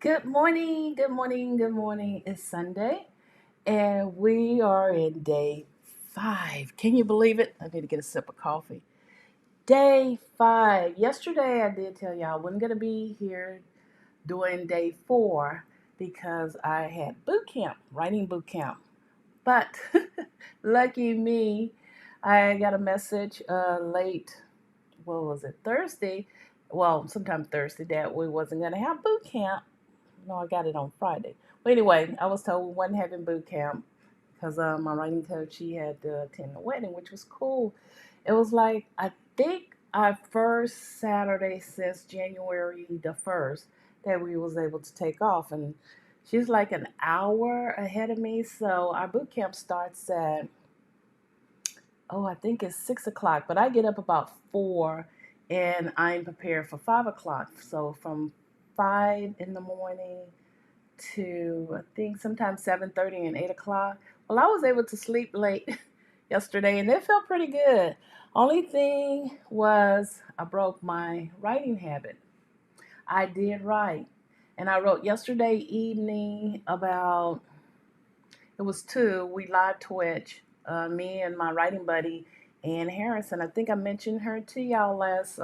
Good morning, good morning, good morning. It's Sunday, and we are in day 5. Can you believe it? I need to get a sip of coffee. Day 5. Yesterday, I did tell y'all I wasn't going to be here doing day 4 because I had boot camp, writing boot camp. But lucky me, I got a message late, what was it, Thursday? Well, sometime Thursday that we wasn't going to have boot camp. No, I got it on Friday. But anyway, I was told we wasn't having boot camp because my writing coach, she had to attend the wedding, which was cool. It was like, I think our first Saturday since January the 1st that we was able to take off. And she's like an hour ahead of me. So our boot camp starts at, I think it's 6 o'clock, but I get up about 4 and I'm prepared for 5 o'clock. So from 5 in the morning to I think sometimes 7:30 and 8 o'clock. Well, I was able to sleep late yesterday, and it felt pretty good. Only thing was I broke my writing habit. I did write, and I wrote yesterday evening about it was 2. We live Twitch, me and my writing buddy Ann Harrison. I think I mentioned her to y'all last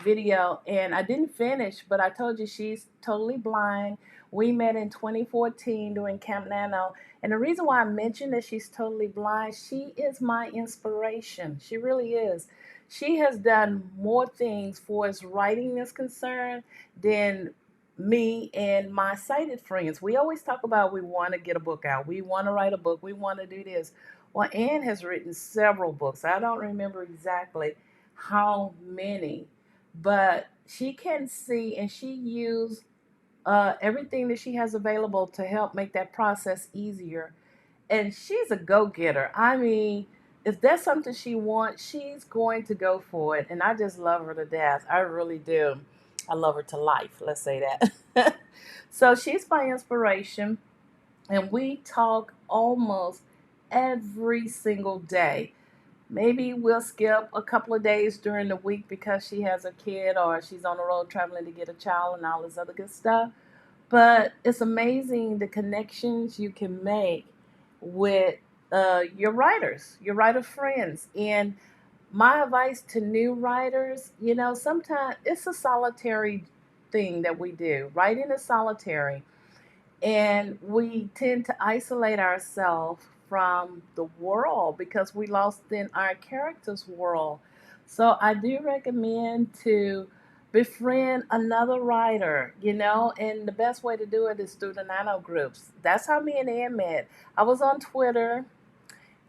video, and I didn't finish, but I told you she's totally blind. We met in 2014 doing Camp Nano, and the reason why I mentioned that she's totally blind, she is my inspiration. She really is. She has done more things for as writing is concerned than me and my sighted friends. We always talk about we want to get a book out, we want to write a book, we want to do this. Well, Anne has written several books. I don't remember exactly how many, but she can see and she used everything that she has available to help make that process easier. And she's a go-getter. I mean, if that's something she wants, she's going to go for it. And I just love her to death. I really do. I love her to life. Let's say that. So she's my inspiration. And we talk almost every single day. Maybe we'll skip a couple of days during the week because she has a kid or she's on the road traveling to get a child and all this other good stuff. But it's amazing the connections you can make with your writers, your writer friends. And my advice to new writers, sometimes it's a solitary thing that we do. Writing is solitary, and we tend to isolate ourselves from the world because we lost in our character's world. So I do recommend to befriend another writer, and the best way to do it is through the nano groups. That's how me and Ann met. I was on Twitter,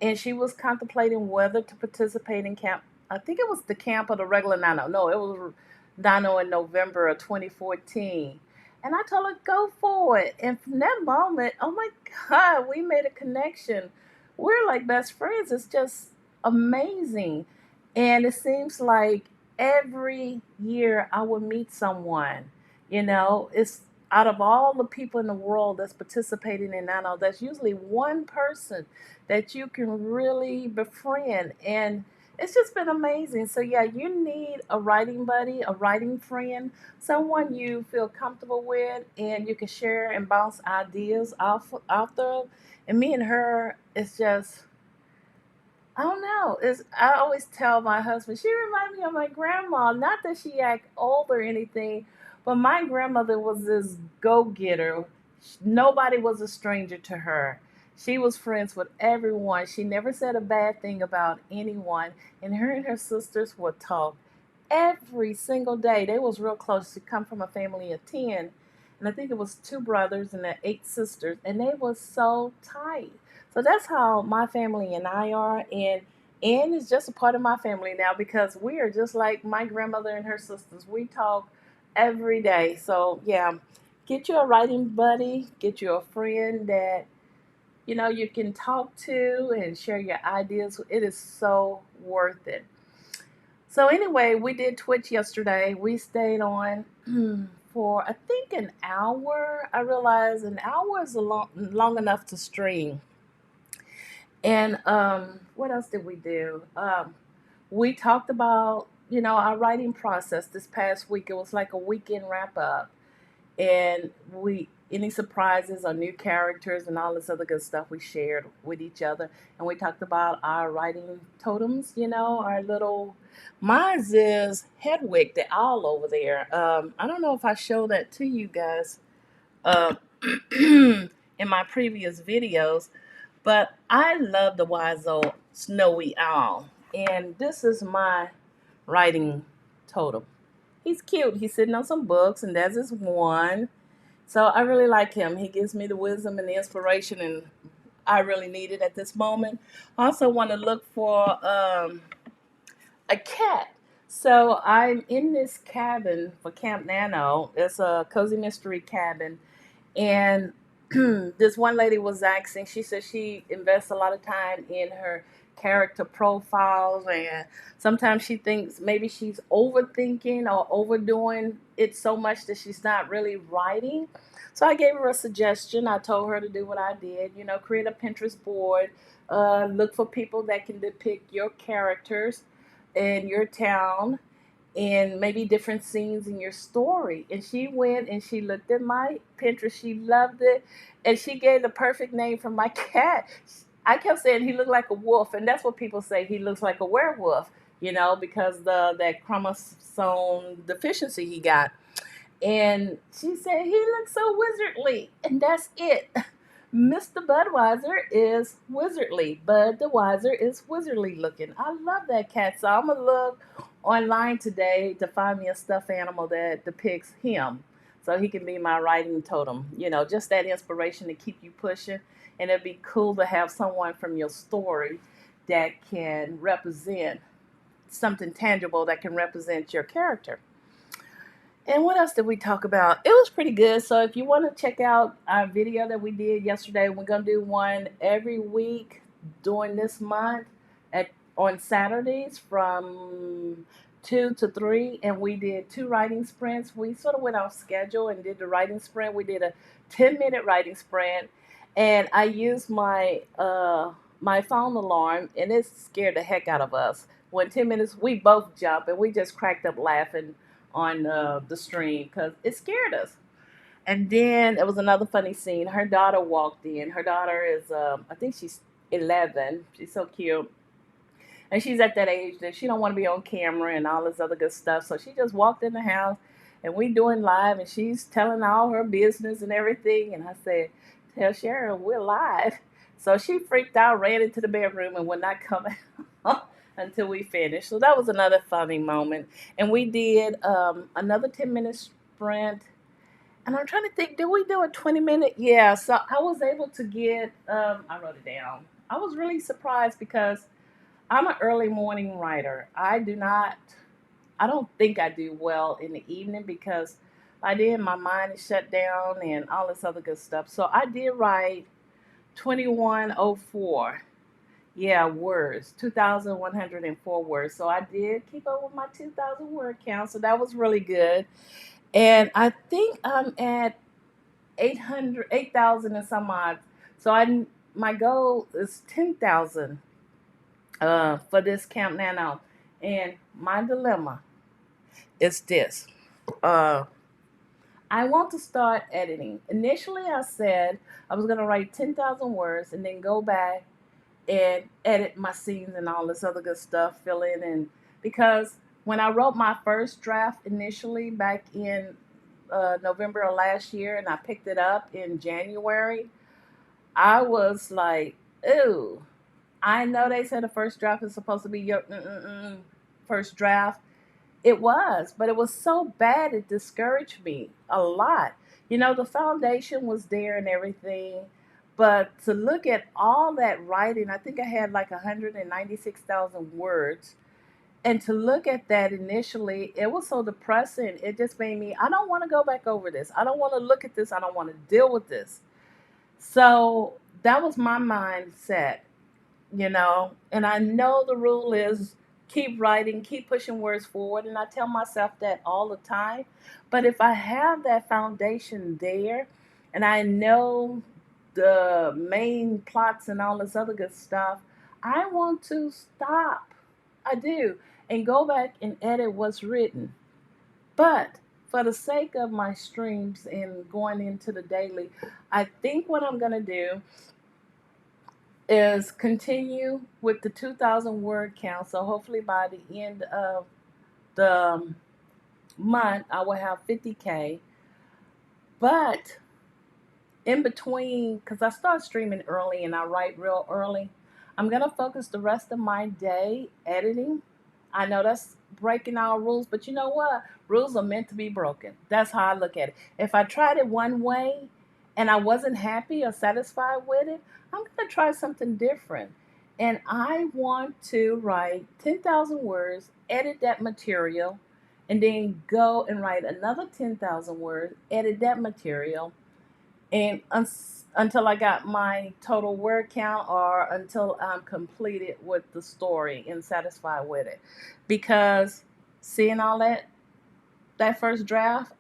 and she was contemplating whether to participate in camp. I think it was the camp of the regular nano. No, it was nano in November of 2014. And I told her, go for it. And from that moment, oh my God, we made a connection. We're like best friends. It's just amazing. And it seems like every year I would meet someone. It's out of all the people in the world that's participating in nano, there's usually one person that you can really befriend. And it's just been amazing. So, yeah, you need a writing buddy, a writing friend, someone you feel comfortable with, and you can share and bounce ideas off of. And me and her, it's just, I don't know. I always tell my husband, she reminds me of my grandma. Not that she act old or anything, but my grandmother was this go-getter. Nobody was a stranger to her. She was friends with everyone. She never said a bad thing about anyone. And her sisters would talk every single day. They was real close. She come from a family of 10. And I think it was 2 brothers and 8 sisters. And they were so tight. So that's how my family and I are. And Ann is just a part of my family now because we are just like my grandmother and her sisters. We talk every day. So, yeah, get you a writing buddy, get you a friend that you can talk to and share your ideas. It is so worth it. So anyway, we did Twitch yesterday. We stayed on for I think an hour. I realized an hour is long enough to stream. And what else did we do? We talked about our writing process this past week. It was like a weekend wrap up. And any surprises or new characters and all this other good stuff we shared with each other. And we talked about our writing totems, our little, mine's is Hedwig, the owl over there. I don't know if I showed that to you guys uh, in my previous videos, but I love the wise old snowy owl. And this is my writing totem. He's cute. He's sitting on some books, and there's this one. So I really like him. He gives me the wisdom and the inspiration, and I really need it at this moment. I also want to look for a cat. So I'm in this cabin for Camp Nano. It's a cozy mystery cabin, and this one lady was asking, she said she invests a lot of time in her character profiles, and sometimes she thinks maybe she's overthinking or overdoing it so much that she's not really writing. So I gave her a suggestion. I told her to do what I did, create a Pinterest board, look for people that can depict your characters in your town and maybe different scenes in your story. And she went and she looked at my Pinterest. She loved it. And she gave the perfect name for my cat. I kept saying he looked like a wolf. And that's what people say. He looks like a werewolf, because that chromosome deficiency he got. And she said, he looks so wizardly. And that's it. Mr. Budweiser is wizardly. Bud the Wiser is wizardly looking. I love that cat. So I'm going to look online today to find me a stuffed animal that depicts him. So he can be my writing totem. Just that inspiration to keep you pushing. And it'd be cool to have someone from your story that can represent something tangible that can represent your character. And what else did we talk about? It was pretty good. So if you want to check out our video that we did yesterday, we're going to do one every week during this month on Saturdays from 2 to 3. And we did 2 writing sprints. We sort of went off schedule and did the writing sprint. We did a 10-minute writing sprint. And I used my my phone alarm, and it scared the heck out of us. When 10 minutes, we both jumped, and we just cracked up laughing on the stream because it scared us. And then there was another funny scene. Her daughter walked in. Her daughter is, I think she's 11. She's so cute. And she's at that age that she don't want to be on camera and all this other good stuff. So she just walked in the house, and we doing live, and she's telling all her business and everything. And I said, tell Sharon we're live. So she freaked out, ran into the bedroom, and would not come out until we finished. So that was another funny moment. And we did another 10-minute sprint. And I'm trying to think, did we do a 20-minute? Yeah, so I was able to get, I wrote it down. I was really surprised because I'm an early morning writer. I don't think I do well in the evening because by then my mind is shut down and all this other good stuff. So I did write 2104. Yeah, words, 2,104 words. So I did keep up with my 2,000 word count. So that was really good. And I think I'm at 8,000 and some odd. So my goal is 10,000 for this Camp Nano. And my dilemma is this. I want to start editing. Initially, I said I was going to write 10,000 words and then go back and edit my scenes and all this other good stuff, fill in. And because when I wrote my first draft initially back in November of last year, and I picked it up in January, I was like, ooh, I know they said the first draft is supposed to be your first draft. It was, but it was so bad it discouraged me a lot. The foundation was there and everything, but to look at all that writing, I think I had like 196,000 words. And to look at that initially, it was so depressing. It just made me, I don't want to go back over this. I don't want to look at this. I don't want to deal with this. So that was my mindset, and I know the rule is keep writing, keep pushing words forward. And I tell myself that all the time. But if I have that foundation there and I know the main plots and all this other good stuff, I want to stop. I do. And go back and edit what's written. But for the sake of my streams and going into the daily, I think what I'm going to do is continue with the 2,000 word count. So hopefully by the end of the month, I will have 50K. But in between, because I start streaming early and I write real early, I'm going to focus the rest of my day editing. I know that's breaking our rules, but you know what? Rules are meant to be broken. That's how I look at it. If I tried it one way and I wasn't happy or satisfied with it, I'm going to try something different. And I want to write 10,000 words, edit that material, and then go and write another 10,000 words, edit that material, and until I got my total word count or until I'm completed with the story and satisfied with it. Because seeing all that first draft,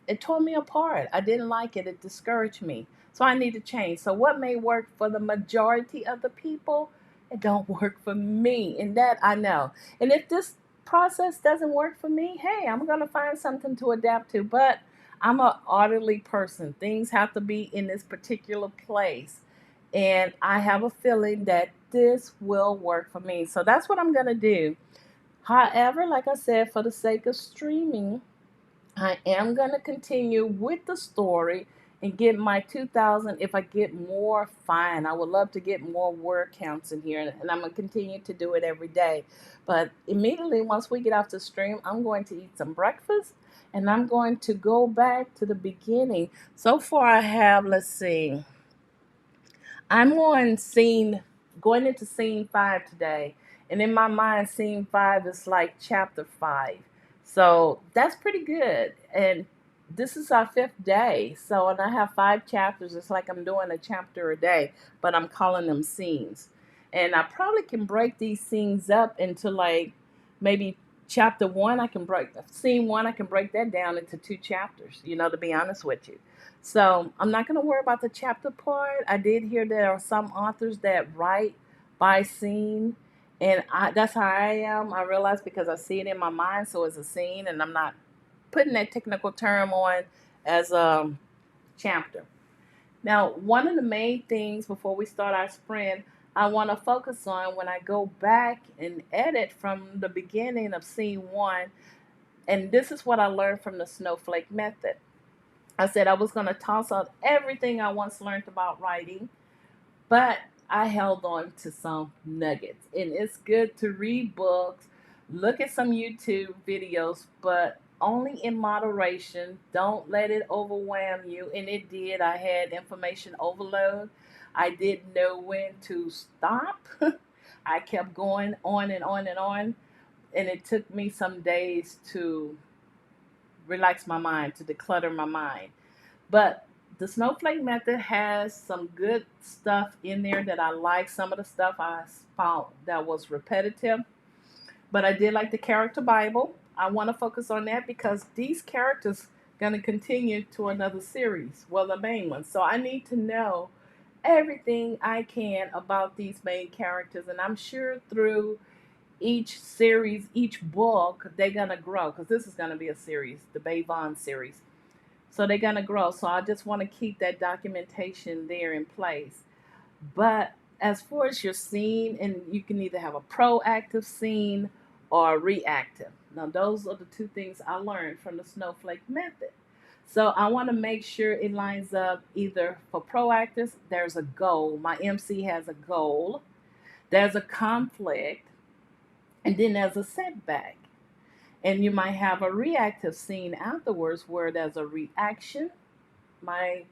it tore me apart. I didn't like it. It discouraged me. So I need to change. So what may work for the majority of the people, it don't work for me. And that I know. And if this process doesn't work for me, hey, I'm going to find something to adapt to. But I'm an orderly person. Things have to be in this particular place. And I have a feeling that this will work for me. So that's what I'm going to do. However, like I said, for the sake of streaming, I am going to continue with the story and get my 2,000. If I get more, fine. I would love to get more word counts in here, and I'm going to continue to do it every day. But immediately, once we get off the stream, I'm going to eat some breakfast and I'm going to go back to the beginning. So far, I have, let's see, I'm going into scene 5 today. And in my mind, scene 5 is like chapter 5. So that's pretty good. And this is our 5th day. So, and I have 5 chapters. It's like I'm doing a chapter a day, but I'm calling them scenes. And I probably can break these scenes up into like maybe chapter 1. I can break scene 1. I can break that down into 2 chapters, to be honest with you. So I'm not going to worry about the chapter part. I did hear there are some authors that write by scene, and that's how I am. I realize because I see it in my mind, so it's a scene, and I'm not putting that technical term on as a chapter. Now, one of the main things before we start our sprint, I want to focus on when I go back and edit from the beginning of scene 1, and this is what I learned from the snowflake method. I said I was going to toss out everything I once learned about writing, but I held on to some nuggets. And it's good to read books, look at some YouTube videos, but only in moderation. Don't let it overwhelm you. And it did. I had information overload. I didn't know when to stop. I kept going on and on and on. And it took me some days to relax my mind, to declutter my mind. But the snowflake method has some good stuff in there that I like. Some of the stuff I found that was repetitive, but I did like the character Bible. I want to focus on that because these characters going to continue to another series, well, the main one. So I need to know everything I can about these main characters, and I'm sure through each series, each book, they're going to grow because this is going to be a series, the Bayvon series. So they're going to grow. So I just want to keep that documentation there in place. But as far as your scene, and you can either have a proactive scene or reactive. Now, those are the 2 things I learned from the snowflake method. So I want to make sure it lines up either for proactive, there's a goal. My MC has a goal, there's a conflict, and then there's a setback. And you might have a reactive scene afterwards where there's a reaction. My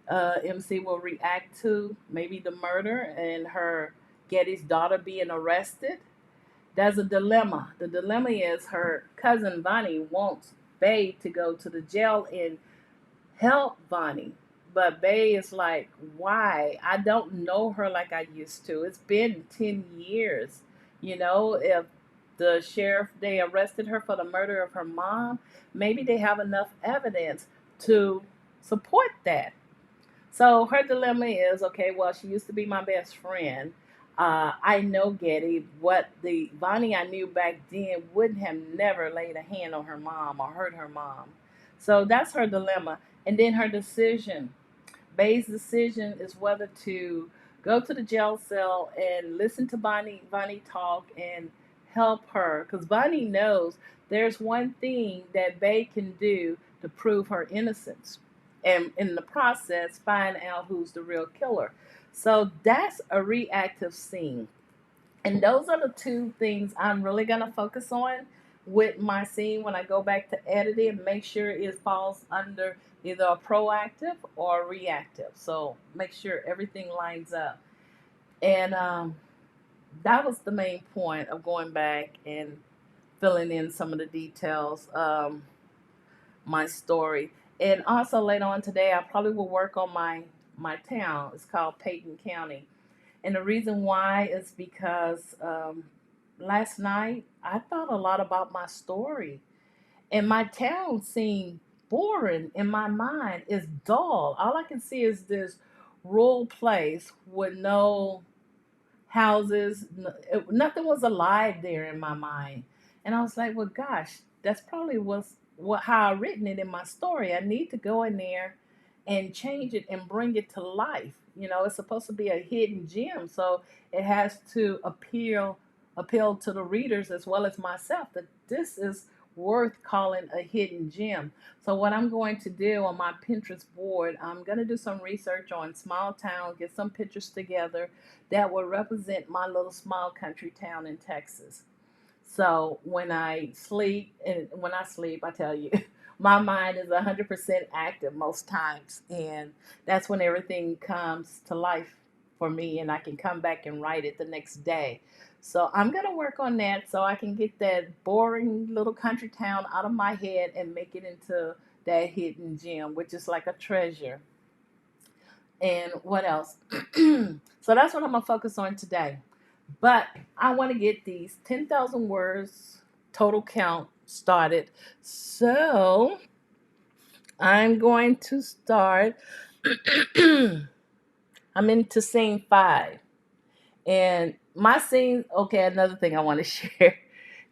MC will react to maybe the murder and her Getty's daughter being arrested. There's a dilemma. The dilemma is her cousin Bonnie wants Bay to go to the jail and help Bonnie. But Bay is like, why? I don't know her like I used to. It's been 10 years. If the sheriff, they arrested her for the murder of her mom, maybe they have enough evidence to support that. So her dilemma is, okay, well, she used to be my best friend. I know Getty. What the Bonnie I knew back then wouldn't have never laid a hand on her mom or hurt her mom. So that's her dilemma. And then her decision. Bay's decision is whether to go to the jail cell and listen to Bonnie talk and help her, because Bonnie knows there's one thing that Bay can do to prove her innocence, and in the process find out who's the real killer. So that's a reactive scene, and those are the two things I'm really going to focus on with my scene when I go back to edit it and make sure it falls under either a proactive or a reactive. So make sure everything lines up. And that was the main point of going back and filling in some of the details, my story. And also later on today, I probably will work on my town. It's called Payton County, and the reason why is because last night I thought a lot about my story, and my town seemed boring in my mind. It's dull. All I can see is this rural place with no houses. Nothing was alive there in my mind. And I was like, well, gosh, that's probably what how I written it in my story. I need to go in there and change it and bring it to life. It's supposed to be a hidden gem, so it has to appeal to the readers as well as myself that this is worth calling a hidden gem. So what I'm going to do on my Pinterest board, I'm going to do some research on small town, get some pictures together that will represent my little small country town in Texas. So when I sleep, I tell you, my mind is 100% active most times. And that's when everything comes to life for me and I can come back and write it the next day. So I'm going to work on that so I can get that boring little country town out of my head and make it into that hidden gem, which is like a treasure. And what else? So that's what I'm going to focus on today. But I want to get these 10,000 words total count started. So I'm going to start. I'm into scene 5. And my scene, okay, another thing I want to share.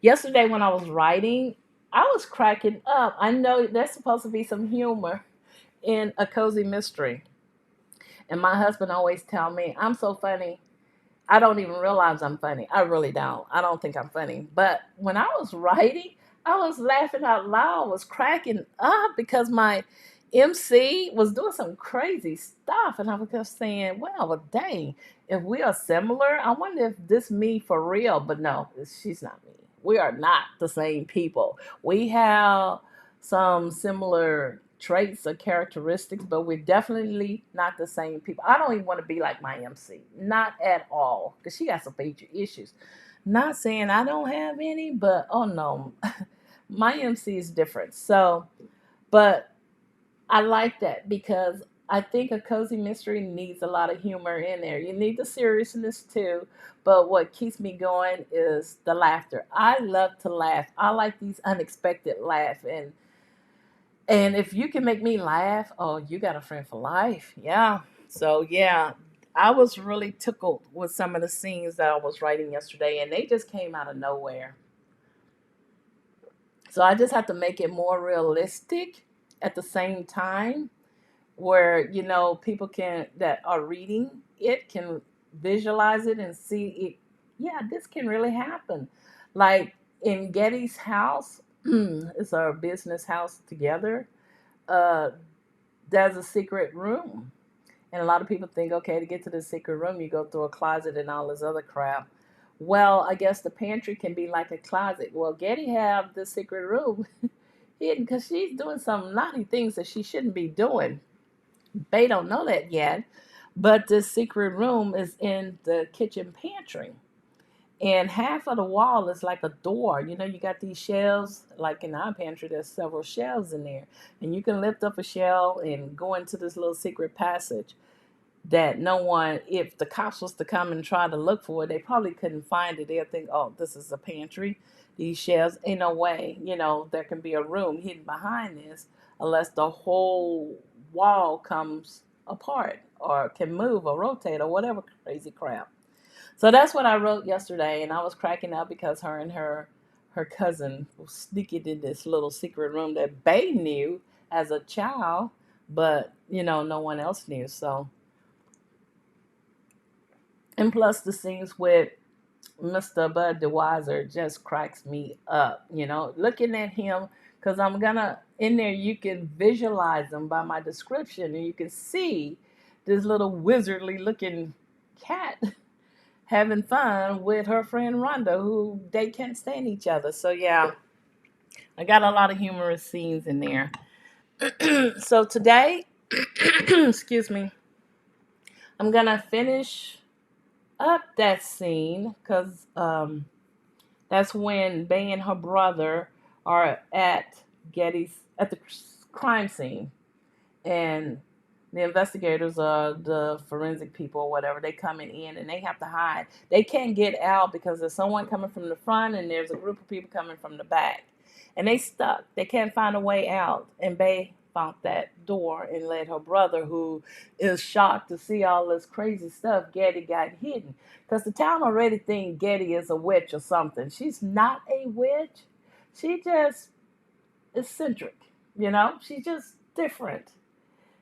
Yesterday when I was writing, I was cracking up. I know there's supposed to be some humor in a cozy mystery. And my husband always tell me, I'm so funny. I don't even realize I'm funny. I really don't. I don't think I'm funny. But when I was writing, I was laughing out loud, was cracking up because my MC was doing some crazy stuff. And I was just saying, well, dang, if we are similar, I wonder if this me for real. But no, she's not me. We are not the same people. We have some similar traits or characteristics, but we're definitely not the same people. I don't even want to be like my MC, not at all, because she got some major issues. Not saying I don't have any, but oh no, my MC is different. So, but I like that because I think a cozy mystery needs a lot of humor in there. You need the seriousness too, but what keeps me going is the laughter. I love to laugh. I like these unexpected laughs, and if you can make me laugh, oh, you got a friend for life. Yeah. So, yeah, I was really tickled with some of the scenes that I was writing yesterday, and they just came out of nowhere. So, I just have to make it more realistic at the same time, where, people that are reading it can visualize it and see it. Yeah, this can really happen. Like in Getty's house, it's our business house together. Uh, there's a secret room. And a lot of people think, okay, to get to the secret room, you go through a closet and all this other crap. Well, I guess the pantry can be like a closet. Well, Getty have the secret room hidden because she's doing some naughty things that she shouldn't be doing. They don't know that yet. But this secret room is in the kitchen pantry. And half of the wall is like a door. You got these shelves, like in our pantry, there's several shelves in there. And you can lift up a shelf and go into this little secret passage that no one, if the cops was to come and try to look for it, they probably couldn't find it. They'll think, oh, this is a pantry. These shelves, ain't no way, there can be a room hidden behind this unless the whole wall comes apart or can move or rotate or whatever crazy crap. So that's what I wrote yesterday, and I was cracking up because her and her cousin was sneaking in this little secret room that Bay knew as a child, but no one else knew. So, and plus the scenes with Mr. Bud DeWiser just cracks me up, looking at him, because I'm gonna, in there, you can visualize him by my description, and you can see this little wizardly looking cat having fun with her friend Rhonda, who they can't stand each other. So, yeah, I got a lot of humorous scenes in there. So, today, excuse me, I'm gonna finish up that scene because that's when Bay and her brother are at the crime scene, and the investigators, the forensic people or whatever, they coming in and they have to hide. They can't get out because there's someone coming from the front and there's a group of people coming from the back, and they stuck. They can't find a way out, and Bay found that door and let her brother, who is shocked to see all this crazy stuff Getty got hidden, because the town already think Getty is a witch or something. She's not a witch. She just eccentric, she's just different.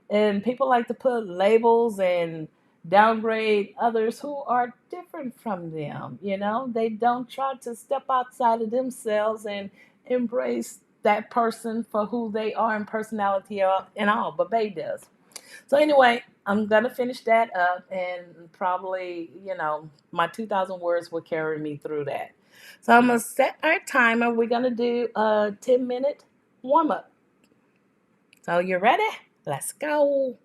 And people like to put labels and downgrade others who are different from them. They don't try to step outside of themselves and embrace that person for who they are in personality and all. But Bay does. So anyway, I'm gonna finish that up, and probably my 2,000 words will carry me through that. So I'm gonna set our timer. We're gonna do a 10-minute warm up. So you ready? Let's go.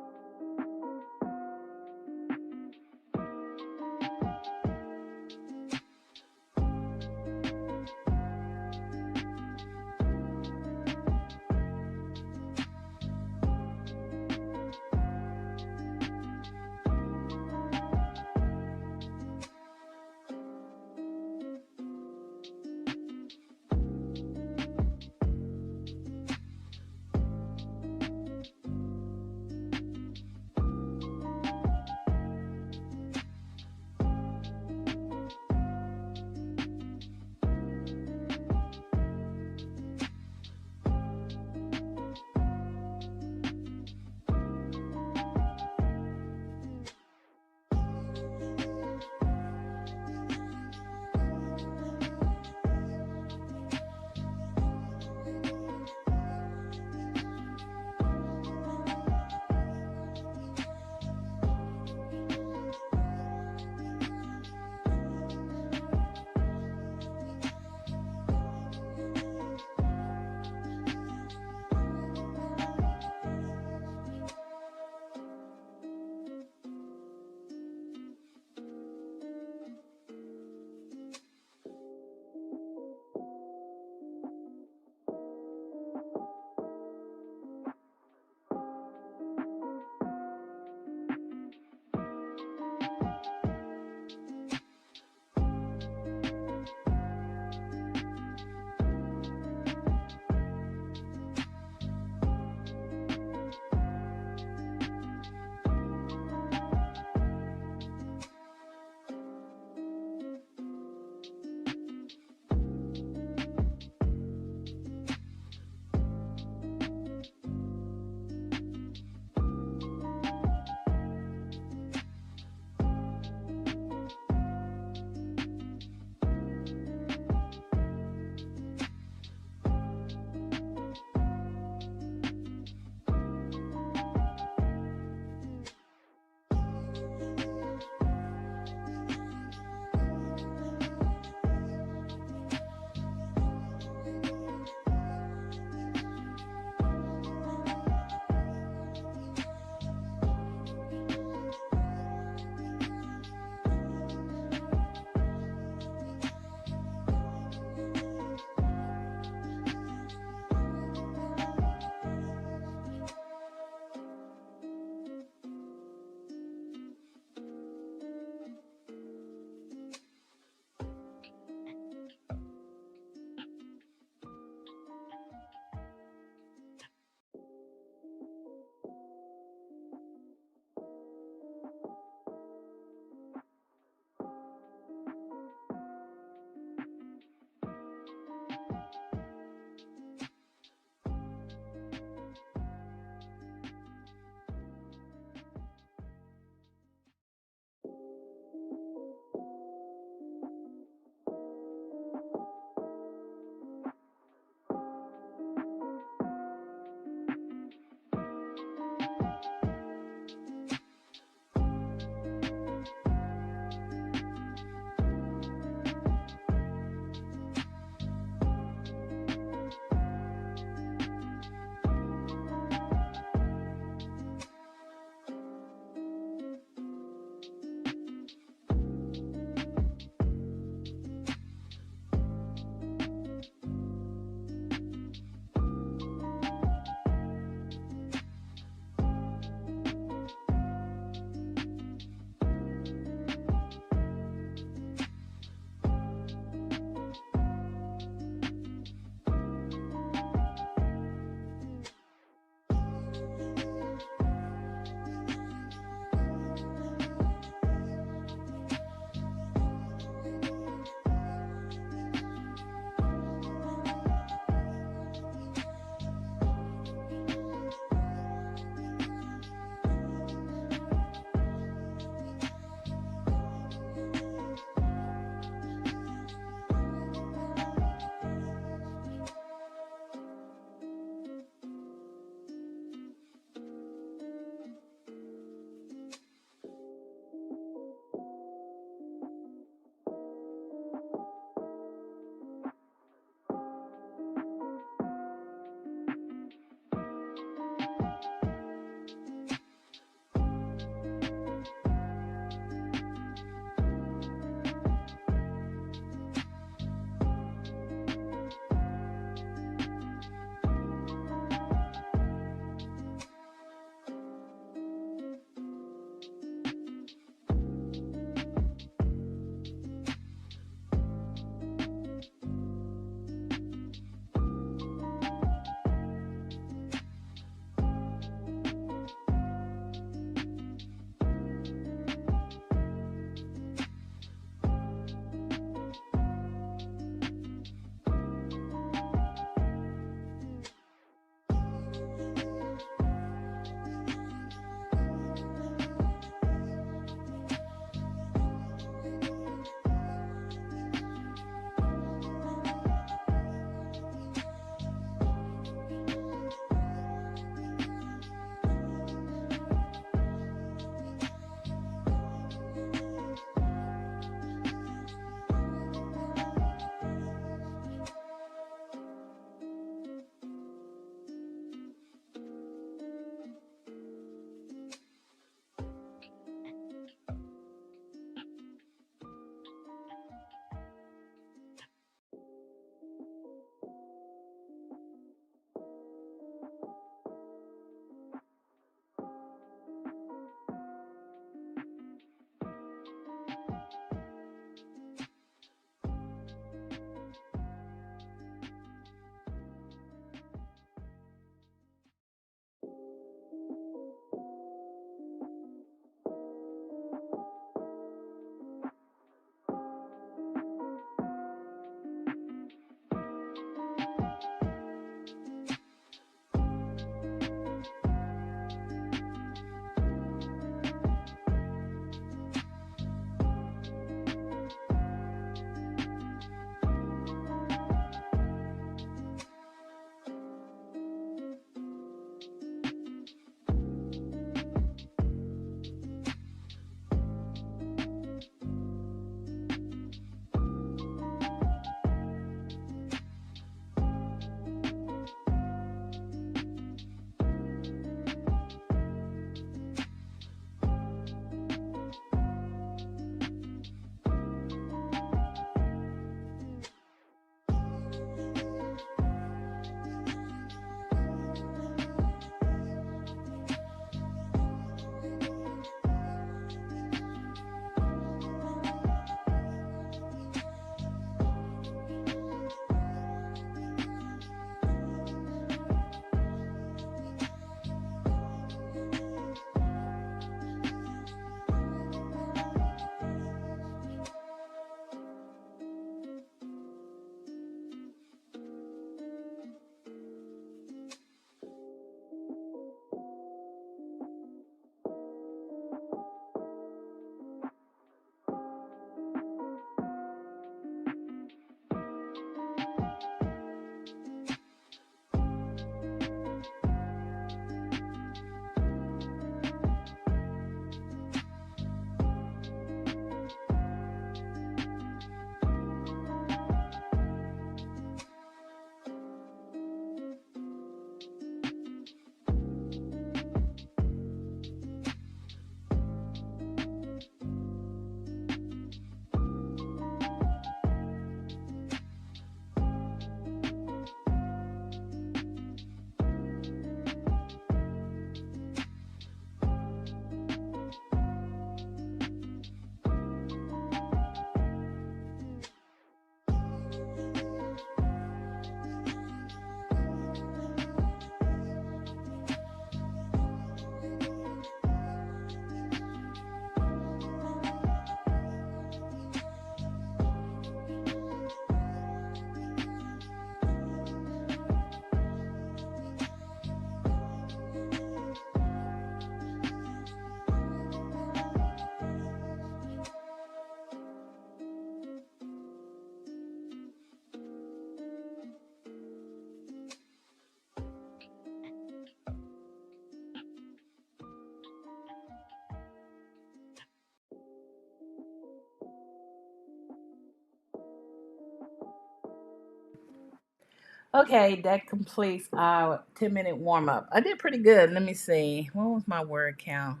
Okay, that completes our 10-minute warm up. I did pretty good. Let me see. What was my word count?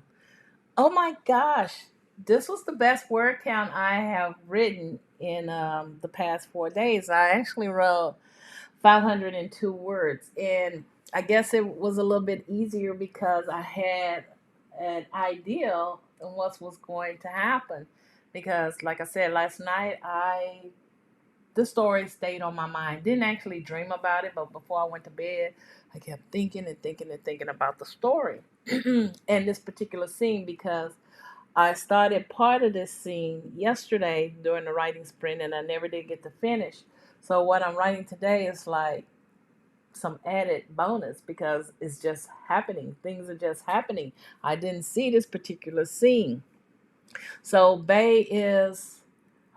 Oh my gosh. This was the best word count I have written in the past 4 days. I actually wrote 502 words. And I guess it was a little bit easier because I had an idea on what was going to happen. Because, like I said, last night the story stayed on my mind. Didn't actually dream about it, but before I went to bed, I kept thinking and thinking and thinking about the story and this particular scene because I started part of this scene yesterday during the writing sprint and I never did get to finish. So what I'm writing today is like some added bonus because it's just happening. Things are just happening. I didn't see this particular scene. So Bay is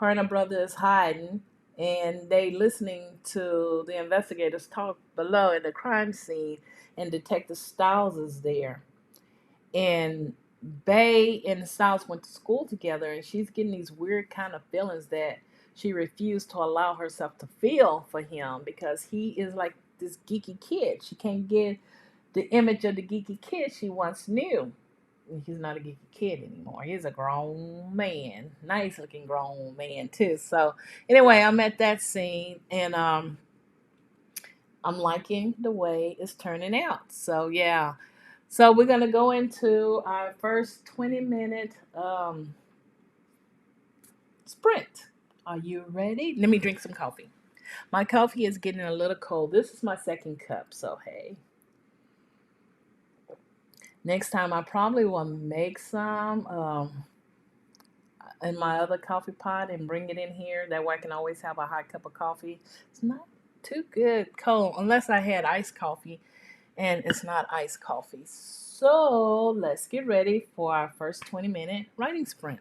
her and her brother is hiding and they listening to the investigators talk below in the crime scene and Detective Styles is there. And Bay and Styles went to school together and she's getting these weird kind of feelings that she refused to allow herself to feel for him because he is like this geeky kid. She can't get the image of the geeky kid she once knew. He's not a geeky kid anymore. He's a grown man, nice looking grown man too. So anyway, I'm at that scene and I'm liking the way it's turning out. So yeah, so we're gonna go into our first 20-minute sprint. Are you ready? Let me drink some coffee. My coffee is getting a little cold. This is my second cup, so hey. Next time I probably will make some in my other coffee pot and bring it in here. That way I can always have a hot cup of coffee. It's not too good cold unless I had iced coffee, and it's not iced coffee. So let's get ready for our first 20-minute writing sprint.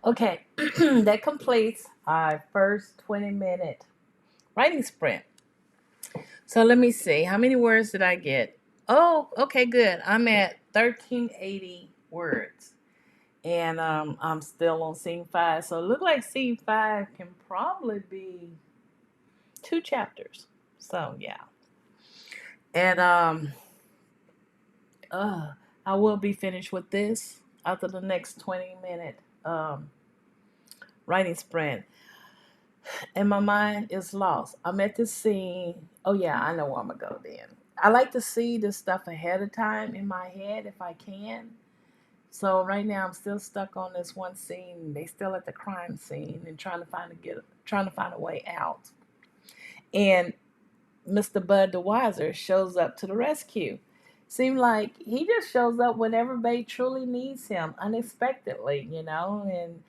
Okay, that completes our first 20-minute writing sprint. So let me see. How many words did I get? Oh, okay, good. I'm at 1380 words. And I'm still on scene 5. So it looks like scene 5 can probably be 2 chapters. So yeah. And uh I will be finished with this after the next 20-minute writing sprint. And my mind is lost. I'm at this scene. Oh yeah, I know where I'm gonna go then. I like to see this stuff ahead of time in my head if I can. So right now I'm still stuck on this one scene. They still at the crime scene and trying to find a way out. And Mr. Bud the Wiser shows up to the rescue. Seemed like he just shows up whenever Bay truly needs him, unexpectedly, and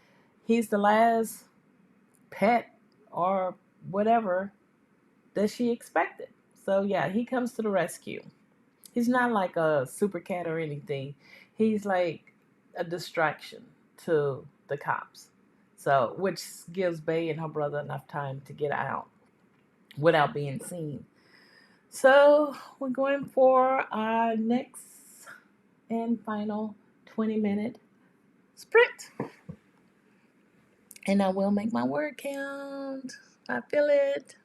he's the last pet or whatever that she expected. So yeah, he comes to the rescue. He's not like a super cat or anything. He's like a distraction to the cops. So which gives Bay and her brother enough time to get out without being seen. So we're going for our next and final 20-minute sprint. And I will make my word count. I feel it.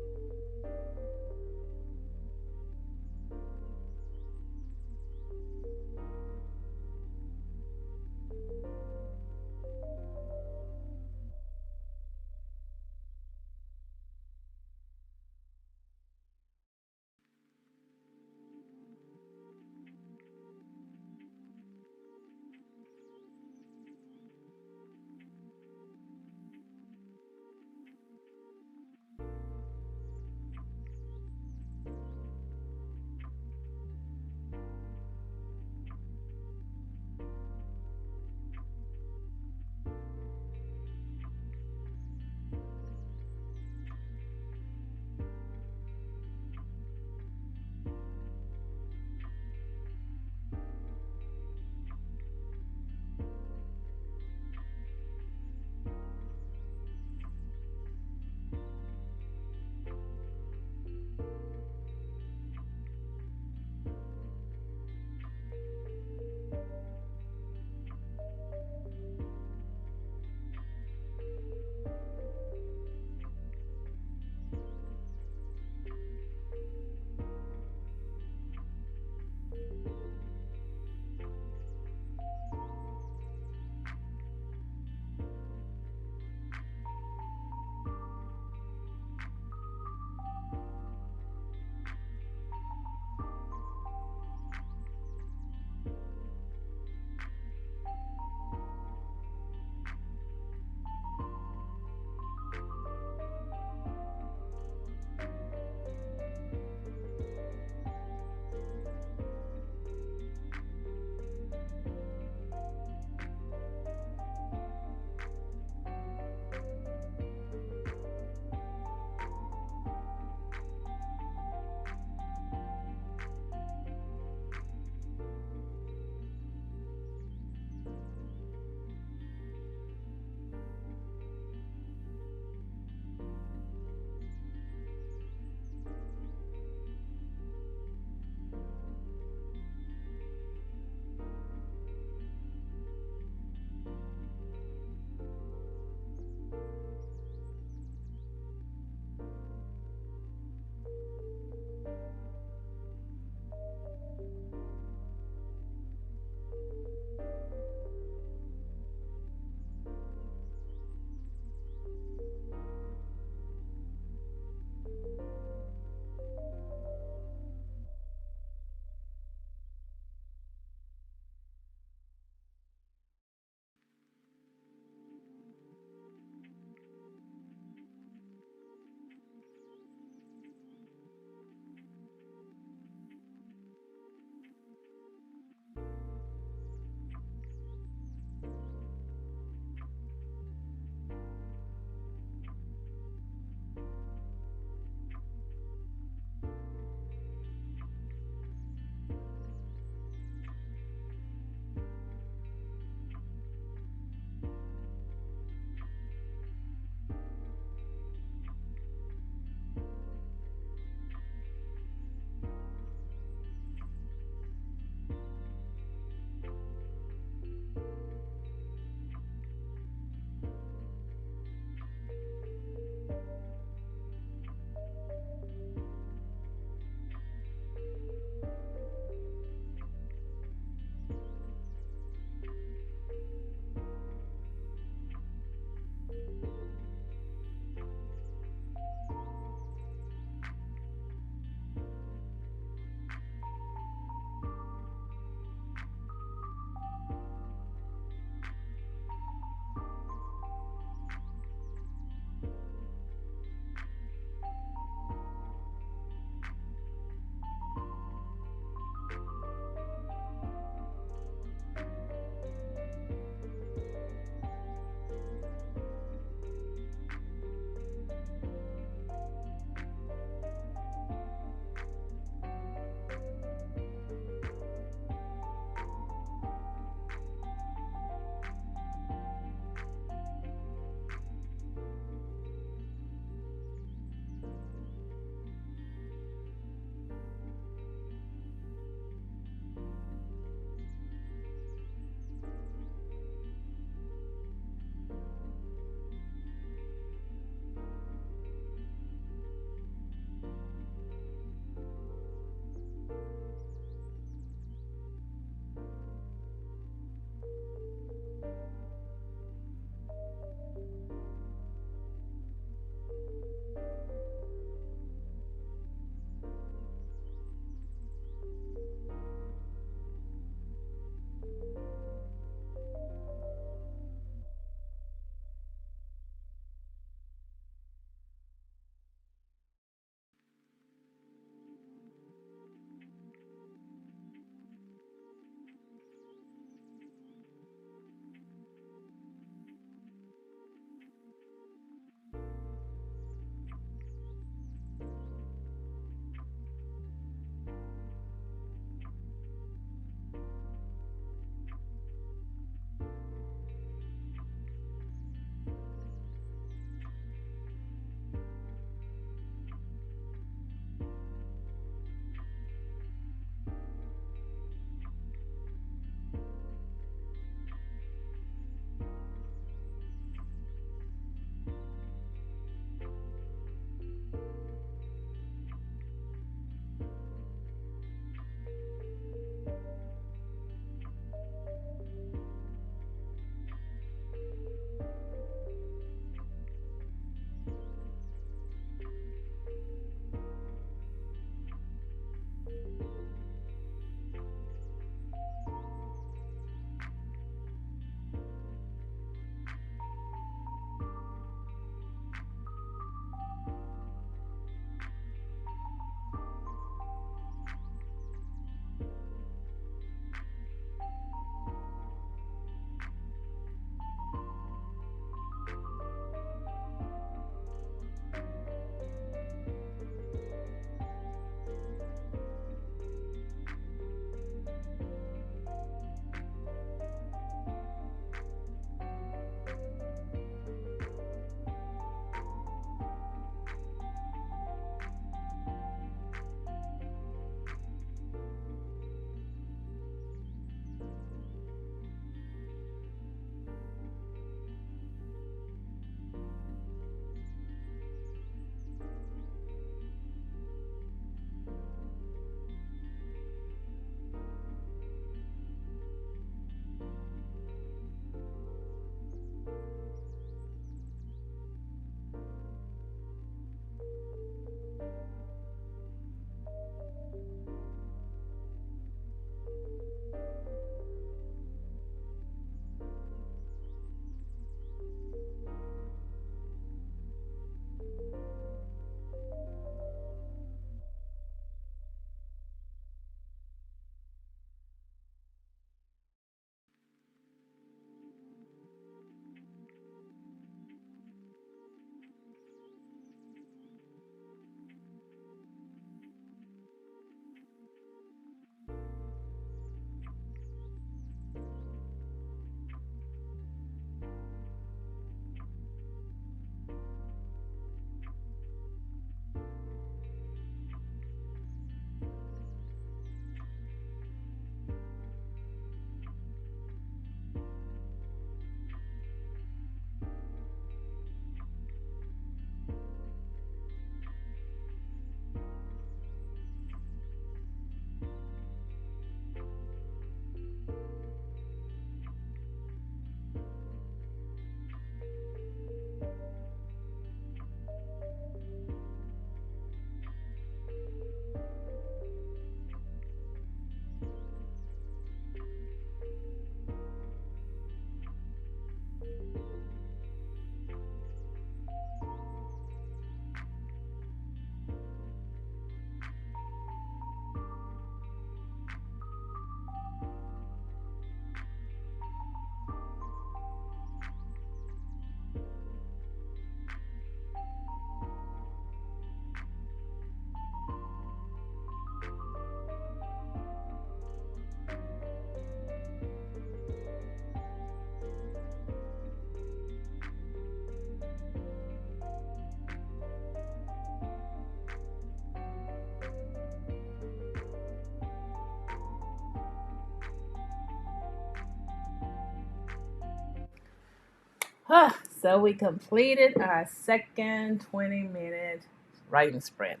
So we completed our second 20-minute writing sprint.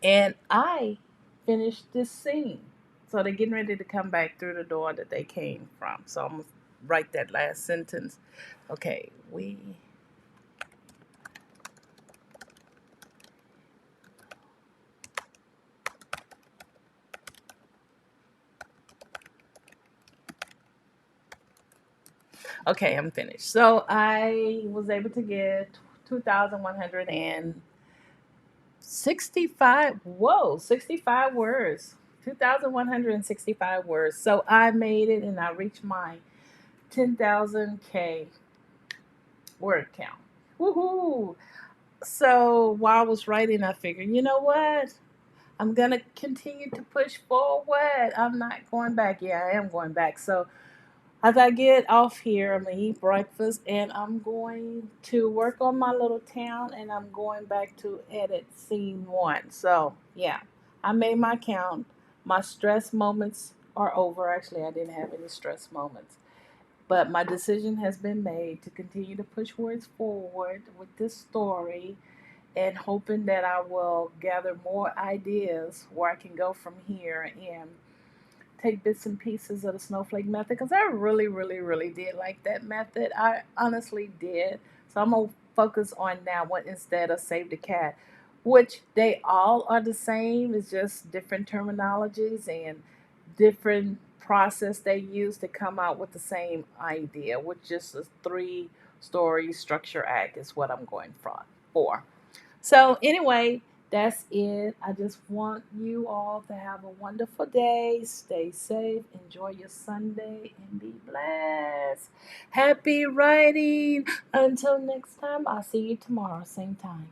And I finished this scene. So they're getting ready to come back through the door that they came from. So I'm going to write that last sentence. Okay, okay, I'm finished. So I was able to get 2,165, 65 words. 2,165 words. So I made it and I reached my 10,000 K word count. Woohoo! So while I was writing, I figured, you know what? I'm going to continue to push forward. I'm not going back. Yeah, I am going back. So as I get off here, I'm going to eat breakfast and I'm going to work on my little town and I'm going back to edit scene one. So, yeah, I made my count. My stress moments are over. Actually, I didn't have any stress moments. But my decision has been made to continue to push words forward with this story and hoping that I will gather more ideas where I can go from here and take bits and pieces of the snowflake method because I really, really, really did like that method. I honestly did. So I'm going to focus on that one instead of Save the Cat, which they all are the same. It's just different terminologies and different process they use to come out with the same idea, which is a three-story structure act is what I'm going for. So, anyway, that's it. I just want you all to have a wonderful day. Stay safe. Enjoy your Sunday and be blessed. Happy writing. Until next time, I'll see you tomorrow, same time.